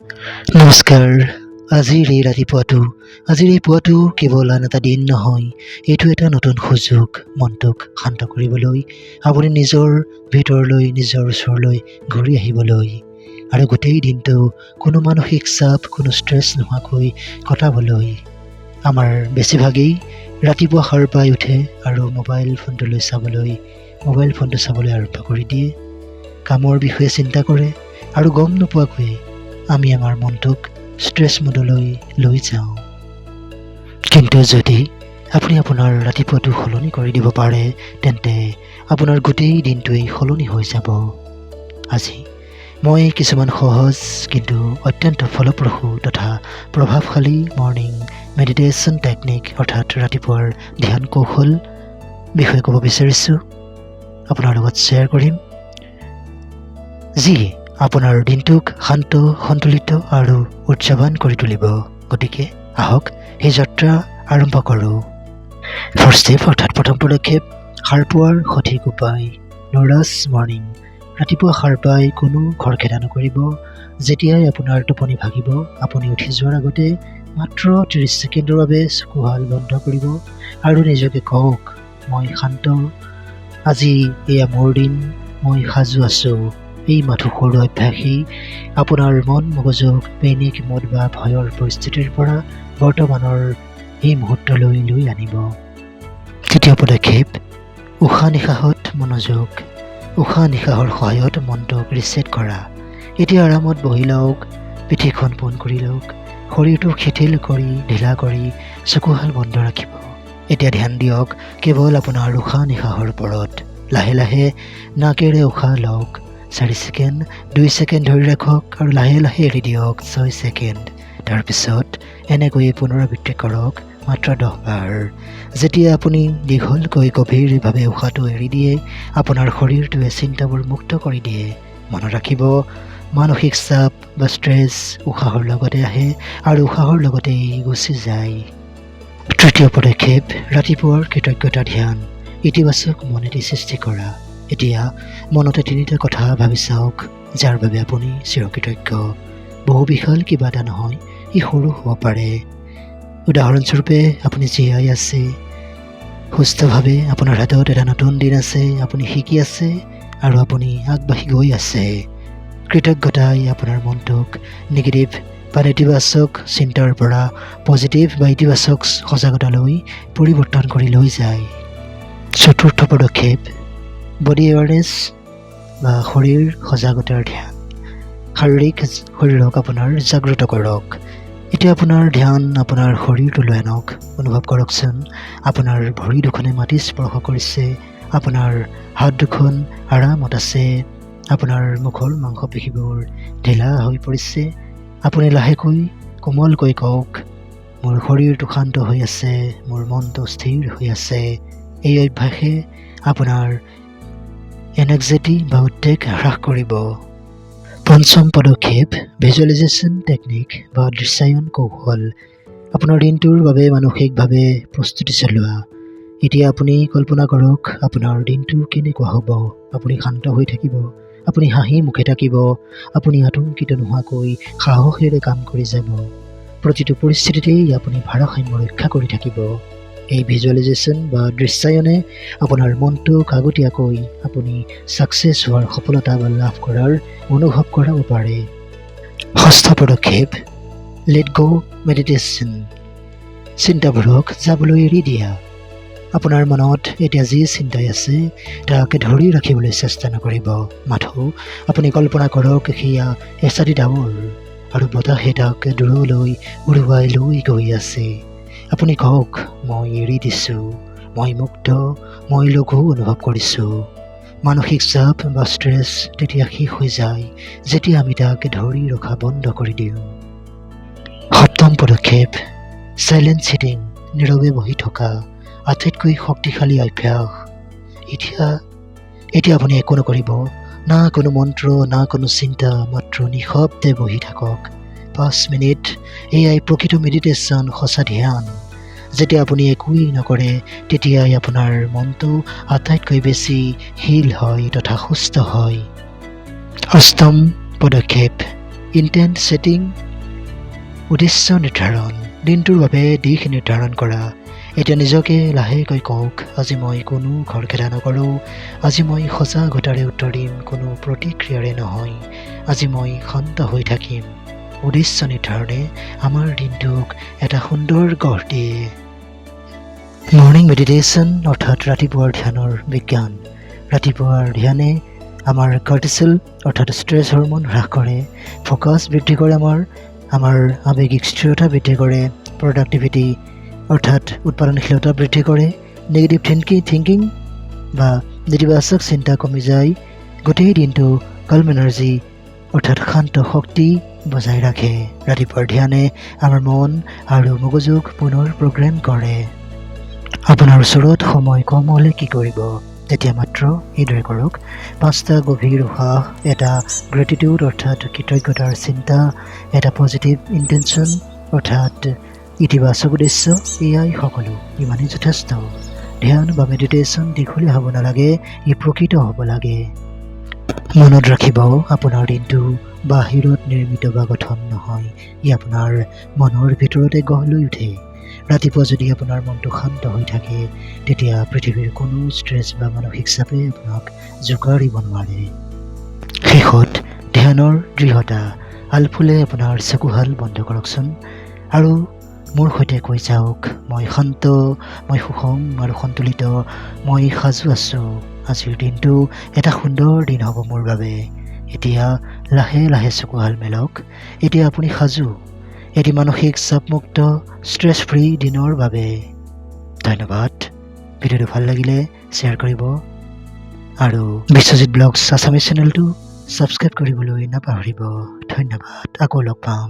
নমস্কাৰ। আজিৰ এই পুৱাটো কেৱল আন এটা দিন নহয়, এইটো এটা নতুন সুযোগ মনটোক শান্ত কৰিবলৈ, আপুনি নিজৰ ভিতৰলৈ, নিজৰ ওচৰলৈ ঘূৰি আহিবলৈ আৰু গোটেই দিনটো কোনো মানসিক চাপ, কোনো ষ্ট্ৰেছ নোহোৱাকৈ কটাবলৈ। আমাৰ বেছিভাগেই ৰাতিপুৱা সাৰ পাই উঠে আৰু মোবাইল ফোনটো চাবলৈ আৰম্ভ কৰি দিয়ে। কামৰ বিষয়ে চিন্তা কৰে আৰু গম নোপোৱাকৈ আমি আমাৰ মনটোক ষ্ট্ৰেছ মোডলৈ লৈ যাওঁ। কিন্তু যদি আপুনি আপোনাৰ ৰাতিপুৱাটো সলনি কৰি দিব পাৰে, তেন্তে আপোনাৰ গোটেই দিনটোৱেই সলনি হৈ যাব। আজি মই কিছুমান সহজ কিন্তু অত্যন্ত ফলপ্ৰসূ তথা প্ৰভাৱশালী মৰ্ণিং মেডিটেশ্যন টেকনিক অৰ্থাৎ ৰাতিপুৱাৰ ধ্যান কৌশল বিষয়ে ক'ব বিচাৰিছোঁ, আপোনাৰ লগত শ্বেয়াৰ কৰিম, যি আপোনাৰ দিনটোক শান্ত, সন্তুলিত আৰু উৎসাহৱান কৰি তুলিব। গতিকে আহক এই যাত্ৰা আৰম্ভ কৰোঁ। ফাৰ্ষ্ট ষ্টেপ অৰ্থাৎ প্ৰথম পদক্ষেপ, সাৰ পোৱাৰ সঠিক উপায়। নৰাছ মৰ্ণিং। ৰাতিপুৱা সাৰ পাই কোনো খৰখেদা নকৰিব। যেতিয়াই আপোনাৰ টোপনি ভাগিব, আপুনি উঠি যোৱাৰ আগতে মাত্ৰ 30 ছেকেণ্ডৰ বাবে চকুহাল বন্ধ কৰিব আৰু নিজকে কওক, মই শান্ত, আজি এয়া মোৰ দিন, মই সাজু আছোঁ। এই মাথো সৰু অভ্যাসেই আপোনাৰ মন মগজুক পেনিক মোড বা ভয়ৰ পৰিস্থিতিৰ পৰা বৰ্তমানৰ এই মুহূৰ্তলৈ লৈ আনিব। তৃতীয় পদক্ষেপ, উশাহ নিশাহত মনোযোগ। উশাহ নিশাহৰ সহায়ত মনটোক ৰিছেট কৰা। এতিয়া আৰামত বহি লওক, পিঠিখন পোন কৰি লওক, শৰীৰটো শিথিল কৰি ঢিলা কৰি চকুহাল বন্ধ ৰাখিব। এতিয়া ধ্যান দিয়ক কেৱল আপোনাৰ উশাহ নিশাহৰ ওপৰত। লাহে লাহে নাকেৰে উশাহ লওক, 4 ছেকেণ্ড, 2 ছেকেণ্ড ধৰি ৰাখক আৰু লাহে লাহে এৰি দিয়ক, 6 ছেকেণ্ড। তাৰপিছত এনেকৈয়ে পুনৰাবৃত্তি কৰক মাত্ৰ 10 বাৰ। যেতিয়া আপুনি দীঘলকৈ গভীৰভাৱে উশাহটো এৰি দিয়ে, আপোনাৰ শৰীৰটোৱে চিন্তাবোৰ মুক্ত কৰি দিয়ে। মনত ৰাখিব, মানসিক চাপ বা ষ্ট্ৰেছ উশাহৰ লগতে আহে আৰু উশাহৰ লগতেই গুচি যায়। তৃতীয় পদক্ষেপ, ৰাতিপুৱাৰ কৃতজ্ঞতা ধ্যান। ইতিবাচক মন এটি সৃষ্টি কৰা। এতিয়া মনতে 3টা কথা ভাবি চাওক, যাৰ বাবে আপুনি চিৰকৃতজ্ঞ। বহু বিশাল কিবা এটা নহয়, ই সৰু হ'ব পাৰে। উদাহৰণস্বৰূপে, আপুনি জীয়াই আছে, সুস্থভাৱে আপোনাৰ হাতত এটা নতুন দিন আছে, আপুনি শিকি আছে আৰু আপুনি আগবাঢ়ি গৈ আছে। কৃতজ্ঞতাই আপোনাৰ মনটোক নিগেটিভ বা নেতিবাচক চিন্তাৰ পৰা পজিটিভ বা ইতিবাচক সজাগতালৈ পৰিৱৰ্তন কৰি লৈ যায়। চতুৰ্থ পদক্ষেপ, বডি এৱাৰনেছ বা শৰীৰ সজাগতাৰ ধ্যান। শৰীৰক আপোনাৰ জাগ্ৰত কৰক। এতিয়া আপোনাৰ ধ্যান আপোনাৰ শৰীৰটোলৈ আনক। অনুভৱ কৰকচোন, আপোনাৰ ভৰি দুখনে মাটি স্পৰ্শ কৰিছে, আপোনাৰ হাত দুখন আৰামত আছে, আপোনাৰ মুখৰ মাংসপেশীবোৰ ঢিলা হৈ পৰিছে। আপুনি লাহেকৈ কোমলকৈ কওক, মোৰ শৰীৰটো শান্ত হৈ আছে, মোৰ মনটো স্থিৰ হৈ আছে। এই অভ্যাসে আপোনাৰ এনজাইটি বা উদ্বেগ হ্ৰাস কৰিব। পঞ্চম পদক্ষেপ, ভিজুৱেলাইজেশ্যন টেকনিক বা দৃশ্যায়ন কৌশল। আপোনাৰ দিনটোৰ বাবে মানসিকভাৱে প্ৰস্তুতি চলোৱা। এতিয়া আপুনি কল্পনা কৰক, আপোনাৰ দিনটো কেনেকুৱা হ'ব। আপুনি শান্ত হৈ থাকিব, আপুনি হাঁহি মুখে থাকিব, আপুনি আতংকিত নোহোৱাকৈ সাহসেৰে কাম কৰি যাব। প্ৰতিটো পৰিস্থিতিতেই আপুনি ভাৰসাম্য ৰক্ষা কৰি থাকিব। এই ভিজুৱেলাইজেশ্যন বা দৃশ্যায়নে আপোনাৰ মনটোক আগতীয়াকৈ আপুনি ছাকচেছ হোৱাৰ সফলতা বা লাভ কৰাৰ অনুভৱ কৰাব পাৰে। ষষ্ঠ পদক্ষেপ, লেট গ' মেডিটেশ্যন। চিন্তাবোৰক যাবলৈ এৰি দিয়া। আপোনাৰ মনত এতিয়া যি চিন্তাই আছে তাক ধৰি ৰাখিবলৈ চেষ্টা নকৰিব। মাথো আপুনি কল্পনা কৰক, সেয়া এচাৰি ডাৱৰ আৰু বতাহে তাক দূৰলৈ উৰুৱাই লৈ গৈ আছে। আপুনি কওক, মই এৰি দিছোঁ, মই মুক্ত, মই লঘু অনুভৱ কৰিছোঁ। মানসিক চাপ বা ষ্ট্ৰেছ তেতিয়া শেষ হৈ যায় যেতিয়া আমি তাক ধৰি ৰখা বন্ধ কৰি দিওঁ। সপ্তম পদক্ষেপ, চাইলেণ্ট ছিটিং, নীৰৱে বহি থকা। আটাইতকৈ শক্তিশালী অভ্যাস। এতিয়া আপুনি একো নকৰিব, না কোনো মন্ত্ৰ, না কোনো চিন্তা, মাত্ৰ নিঃশব্দে বহি থাকক 5 মিনিট। এয়াই প্ৰকৃত মেডিটেশ্যন, সঁচা ধ্যান। যেতিয়া আপুনি একোৱেই নকৰে, তেতিয়াই আপোনাৰ মনটো আটাইতকৈ বেছি হীল হয় তথা সুস্থ হয়। অষ্টম পদক্ষেপ, ইণ্টেণ্ট ছেটিং, উদ্দেশ্য নিৰ্ধাৰণ, দিনটোৰ বাবে দিশ নিৰ্ধাৰণ কৰা। এতিয়া নিজকে লাহেকৈ কওক, আজি মই কোনো খৰখেদা নকৰোঁ, আজি মই সজাগতাৰে উত্তৰ দিম, কোনো প্ৰতিক্ৰিয়াৰে নহয়, আজি মই শান্ত হৈ থাকিম। উদ্দেশ্য নিৰ্ধাৰণে আমাৰ দিনটোক এটা সুন্দৰ গঢ় দিয়ে। মৰ্ণিং মেডিটেশ্যন অৰ্থাৎ ৰাতিপুৱাৰ ধ্যানৰ বিজ্ঞান। ৰাতিপুৱাৰ ধ্যানে আমাৰ কৰ্টিচল অৰ্থাৎ ষ্ট্ৰেছ হৰমন হ্ৰাস কৰে, ফ'কাছ বৃদ্ধি কৰে, আমাৰ আৱেগিক স্থিৰতা বৃদ্ধি কৰে, প্ৰডাক্টিভিটি অৰ্থাৎ উৎপাদনশীলতা বৃদ্ধি কৰে, নেগেটিভ থিংকিং বা নেতিবাচক চিন্তা কমি যায়, গোটেই দিনটো কলম এনাৰ্জি অৰ্থাৎ শান্ত শক্তি বজাই ৰাখে। ৰাতিপুৱাৰ ধ্যানে আমাৰ মন আৰু মগজুক পুনৰ প্ৰগ্ৰেম কৰে। আপোনাৰ ওচৰত সময় কম হ'লে কি কৰিব? তেতিয়া মাত্ৰ এইদৰে কৰক, 5টা গভীৰ উশাহ, এটা গ্ৰেটিটিউড অৰ্থাৎ কৃতজ্ঞতাৰ চিন্তা, এটা পজিটিভ ইণ্টেনশ্যন অৰ্থাৎ ইতিবাচক উদ্দেশ্য, এয়াই সকলো, ইমানেই যথেষ্ট। ধ্যান বা মেডিটেশ্যন দীঘলীয়া হ'ব নালাগে, ই প্ৰকৃত হ'ব লাগে। মনত ৰাখিব, আপোনাৰ দিনটো বাহিৰত নিৰ্মিত বা গঠন নহয়, ই আপোনাৰ মনৰ ভিতৰতে গঢ় লৈ উঠে। ৰাতিপুৱা যদি আপোনাৰ মনটো শান্ত হৈ থাকে, তেতিয়া পৃথিৱীৰ কোনো ষ্ট্ৰেছ বা মানসিক চাপে আপোনাক জোকাৰিব নোৱাৰে। শেষত ধ্যানৰ দৃঢ়তা। আলফুলে আপোনাৰ চকুহাল বন্ধ কৰকচোন আৰু মোৰ সৈতে কৈ যাওক, মই শান্ত, মই সুষম আৰু সন্তুলিত, মই সাজু আছোঁ। আজিৰ দিনটো এটা সুন্দৰ দিন হ'ব মোৰ বাবে। এতিয়া লাহে লাহে চকুহাল মেলক, এতিয়া আপুনি সাজু এটি মানসিক চাপমুক্ত ষ্ট্ৰেছ ফ্ৰী দিনৰ বাবে। ধন্যবাদ। ভিডিঅ'টো ভাল লাগিলে শ্বেয়াৰ কৰিব আৰু বিশ্বজিৎ ব্লগছ আছামিজ চেনেলটো ছাবস্ক্ৰাইব কৰিবলৈ নাপাহৰিব। ধন্যবাদ। আকৌ লগ পাম।